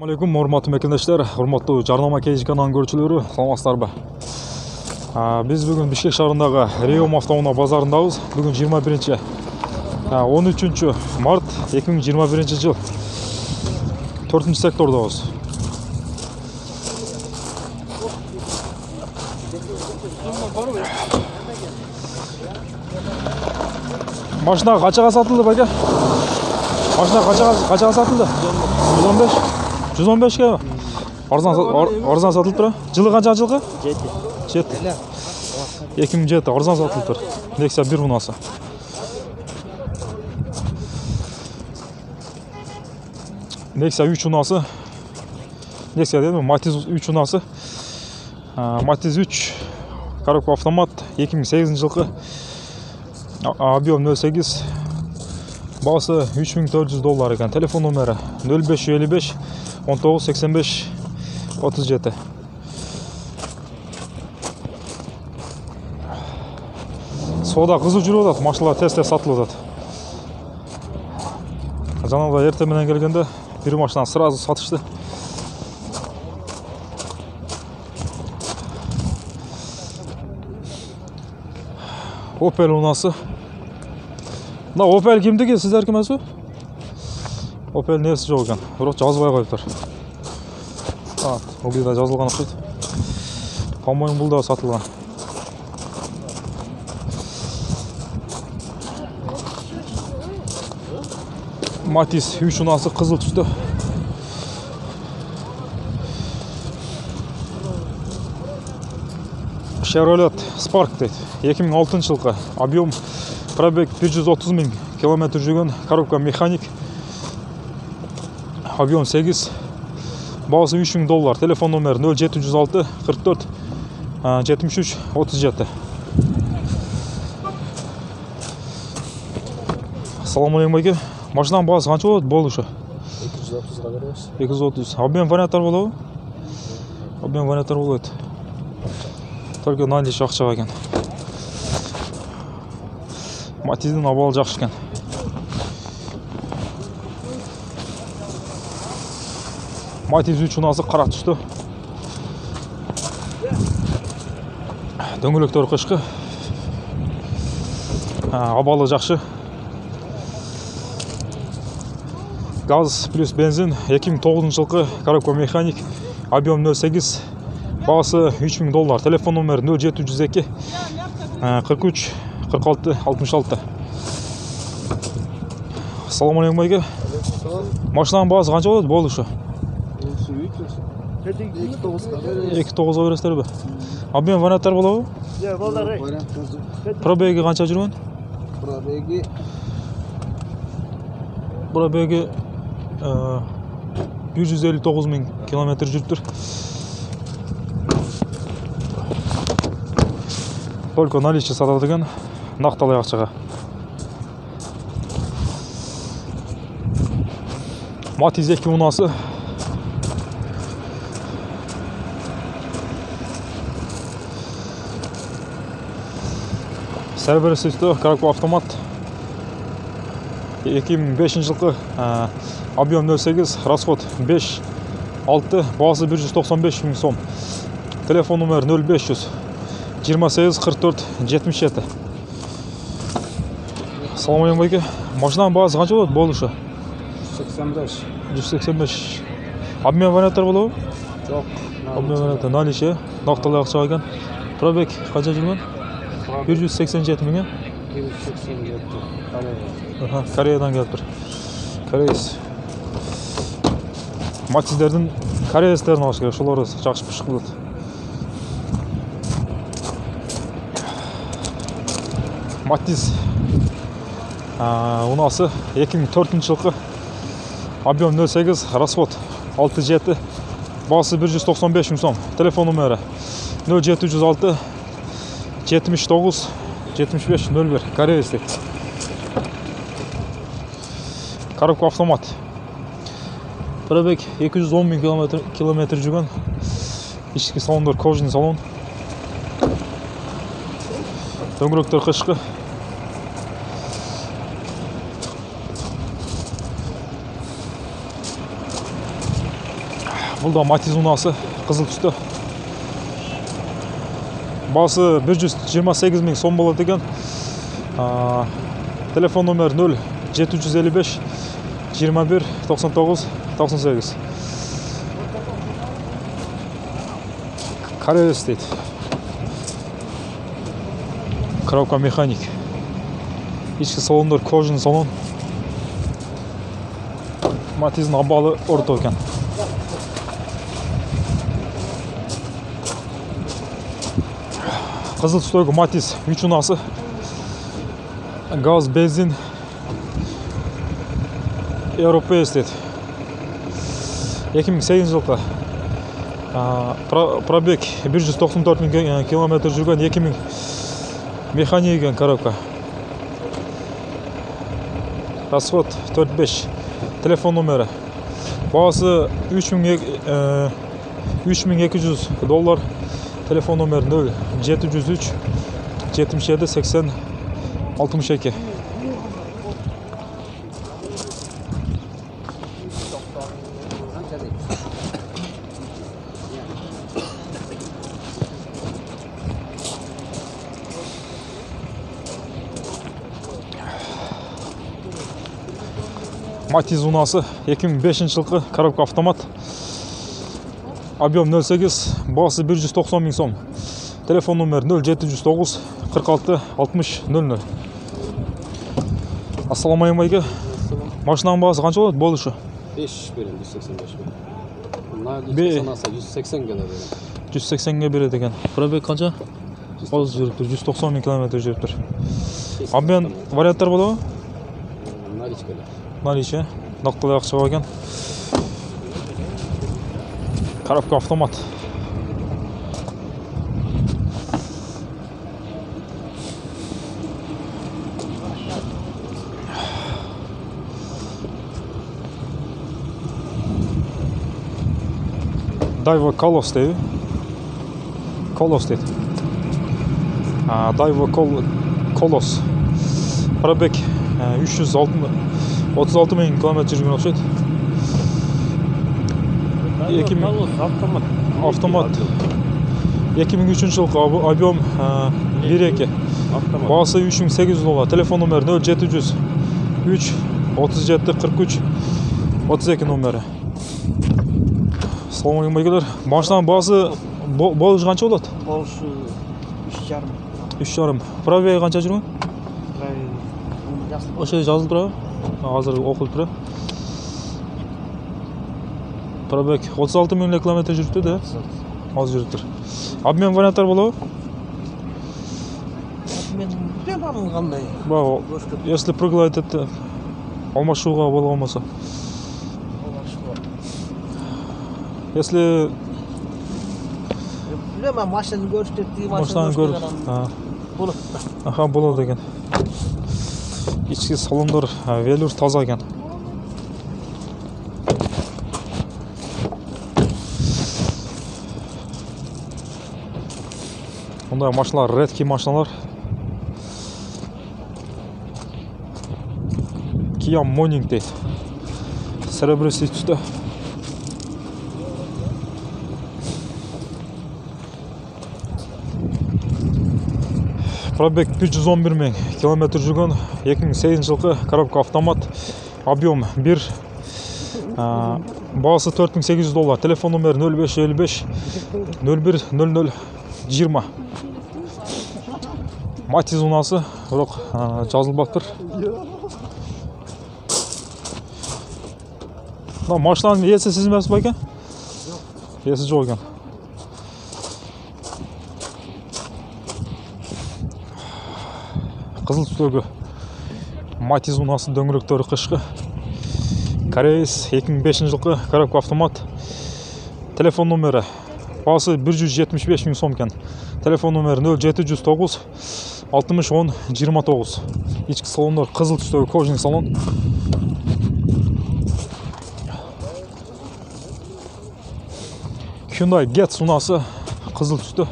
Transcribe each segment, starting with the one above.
Алейкум, урматтуу мекендештер, урматтуу жарнама KG каналынын көрүүчүлөрү, саламатсыздарбы? Биз бүгүн Бишкек шаарындагы Рейом автоунаа базарындабыз. Бүгүн 13 март 2021 жыл 4 сектордобуз. Машина качага сатылды баке? Машина качага сатылды? 115 арзан сатылып тұр. Жылы қанша жылғы? 7. 2007 арзан сатылып тұр. Nexia 1 унасы. Nexia 3 унасы. Nexia дедім, Matiz 3 унасы. Matiz 3 коробка автомат 2008 жылғы. Объем 0,8. Бағасы $3400 екен. Телефон номері 0555 19 85 37. Сода қызу жүріп жатады, машиналар тез-тез сатылып жатады. Жаңағыда ерте менен келгенде бір машинаны сразу сатышты. Opel унасы. Мына Opel кімдігі, сіздер кім әсі? Opel несі жоқ екен, бірақ жазбай қойыптыр. Бұл да жазылған ұқсайды. По-моему, бұл да сатылған. Matiz 3 унасы қызыл түсті. Chevrolet Spark дейді. 2006 жылғы. Объем пробег 130 000 километр жүрген. Коробка механик. Объем 8. Бағасы $3000. Телефон номері 0706 44 73 37. Салам алейкум баке. Машинаның бағасы қанша болады? Болды ұшы? 230-ға береміз. 230. Объем варианттар болады? Объем варианттар болады. Только наличі ақшаға екен. Матиздің абалы жақсы екен. Matiz 3 унасы қара түсті. Дөңгелектері қышқы. Абалы жақсы. Газ плюс бензин 2009 жылғы. Коробка механик. Объем 0,8. Бағасы $3000. Телефон номері 0702 43 46 66. Салам алейкум байке. Машинаның бағасы қанша болады? Болды ұшы? 2.9-ға бересіздер бе? Объем варианттар болады бе? Пробеги қанша жүрген? Пробеги 159 000 километр жүріп тұр. Только наличие сатады екен, нақтылай ақшаға. Matiz 2 унасы. Сервер системі, коробка автомат. 2005 жылғы. Объем 0,8, расход 5, 6, бағасы $195 000 сом. Телефон номері 0500 28 44 77. Салам алейкум байке. Машинаның бағасы қанша болады? Болды ұшы? 185. Обмен варианттар болады ма? Жоқ. Обмен варианттар наличие. Нақтылай ақшаға екен. Пробег қанша жүрген? 187 000. 187. Кореядан келіп тұр. Кореец. Матиздердің кореецтерін алыш керек. Шолары жақсы пішік болады. Matiz унасы 2004 жылғы. Объем 0,8, расход 6,7, бағасы $195 000 сом. Телефон номері 0706 79 75 01. Кореец дейді. Коробка автомат. Пробег 210 000 километр жүрген. Ішкі салондар кожаный салон. Дөңгелектер қышқы. Бұл да Matiz унасы, қызыл түсті. Басы 128 000 сом болады екен. Телефон номер 0 755 21 99 98. Кореец дейді. Коробка механик. Ішкі салондар кожаный салон. Matiz'in абалы орта екен. Қызыл түстегі Matiz 3 унасы. Газ, бензин. Европеец дейді. 2008 жылғы. Пробег 194 000 километр жүрген 2000 механик екен коробка. Расход 4-5. Телефон номері. Бағасы $3200. Телефон номер 0 703 77 80 62. Matiz унасы 2005 жылғы коробка автомат. Объем 0,8, бағасы 190 000 сом. Телефон номер 0709 46 60 00. Ассаламайымайға. Машинаның бағасы қанша болады? Болды шу? 5 берем, 185 берем. Мына 180 гана берем. 180-ге береді екен. Пробег қанша? 190 000 километр жүріп тұр. Обмен варианттар болады ма? Наличкалар. Наличие. Нақтылы ақша бар екен. Коробка автомат. Daiwa Kolos дейді. Kolos дейді. Daiwa Kolos. Пробег 36 000 километр жүрген ұқсайды. Автомат. 2003 жылғы объем 1-2. Бағасы $3800. Телефон номер 0700 3 37 43 32 номері. Салам алейкум. Машинаның бағасы болышы қанша болады? Болышы 3,5. 3,5. Пробег қанша жүрген? Осы жазылып тұр. Қазір оқылып тұр. Пробег 36 000 километр жүріпті де. Az жүріп тұр. Обмен варианттар болады? Мен білемін қандай. Если прыгылайды, алмашуға бола алмаса. Если Білемін машинаны көрсетті. машинаны көріп. Болады екен. İçki salonlar velur таза екен. Ондай машиналар редкий машиналар. Kia Morning дейді. Серебристый түсті. Пробег 111 000 километр жүрген 2008 жылғы коробка автомат. Объем 1. Бағасы $4800. Телефон номер 0555 01 00 20. Matiz унасы, бірақ жазылбап тұр. Машинаның есі сіз емесіз ба екен? Есі жоқ екен. Қызыл түстегі Matiz унасы дөңгелектері қышқы. Кореец 2005 жылғы коробка автомат. Телефон номері бағасы 175 000 сом екен. Телефон номері 0709 60 10 29. Ішкі салондар қызыл түстегі кожаный салон. Hyundai Getz унасы қызыл түсті.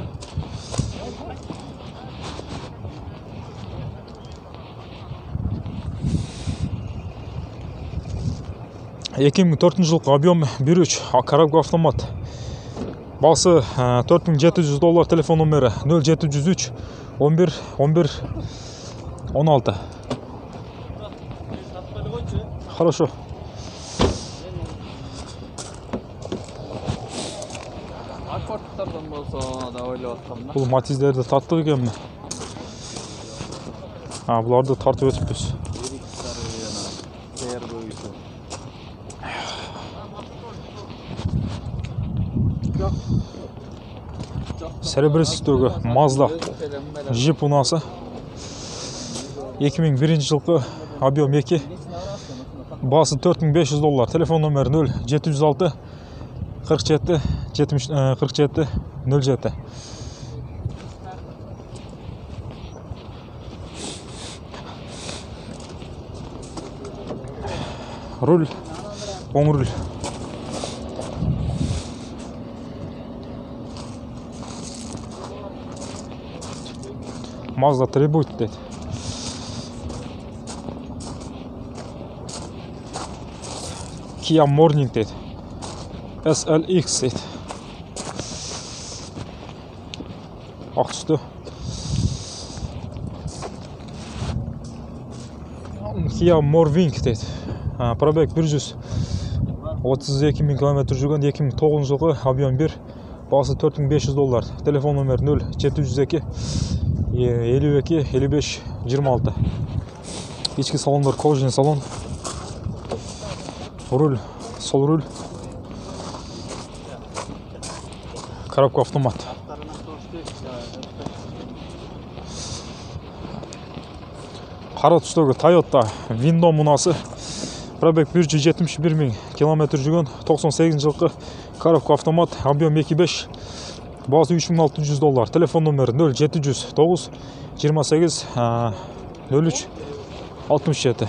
2004 жылғы объем 1.3 коробка автомат. Басы $4700, телефон номері 0703 11 11 16. Хорошо. Аккордтардан болса да ойлап атқанмын. Бұл матиздерді тарттық екен ми? Бұларды тартып өтіппіз. Серебрясіздегі Mazda Jeep унасы. 2001 жылғы объем 2. Басы $4500. Телефон номері 0706 47 47 07. Руль, оң руль. Mazda требует дейді. Kia Morning дейді. SLX дейді. Ақ түсті. Kia Morning дейді. Пробег 132 000 км жүрген, 2009 жылғы объем 1, басы $4500. Телефон номері 0702 52 55 26. Içki салондар кожаный салон. Руль, сол руль. Коробка автомат. Қара түстегі Toyota Windom унасы. Пробег 171 000 км жүрген, 98 жылғы коробка автомат, объем 2.5, басы $3600. Телефон номері 0709 28 03 67.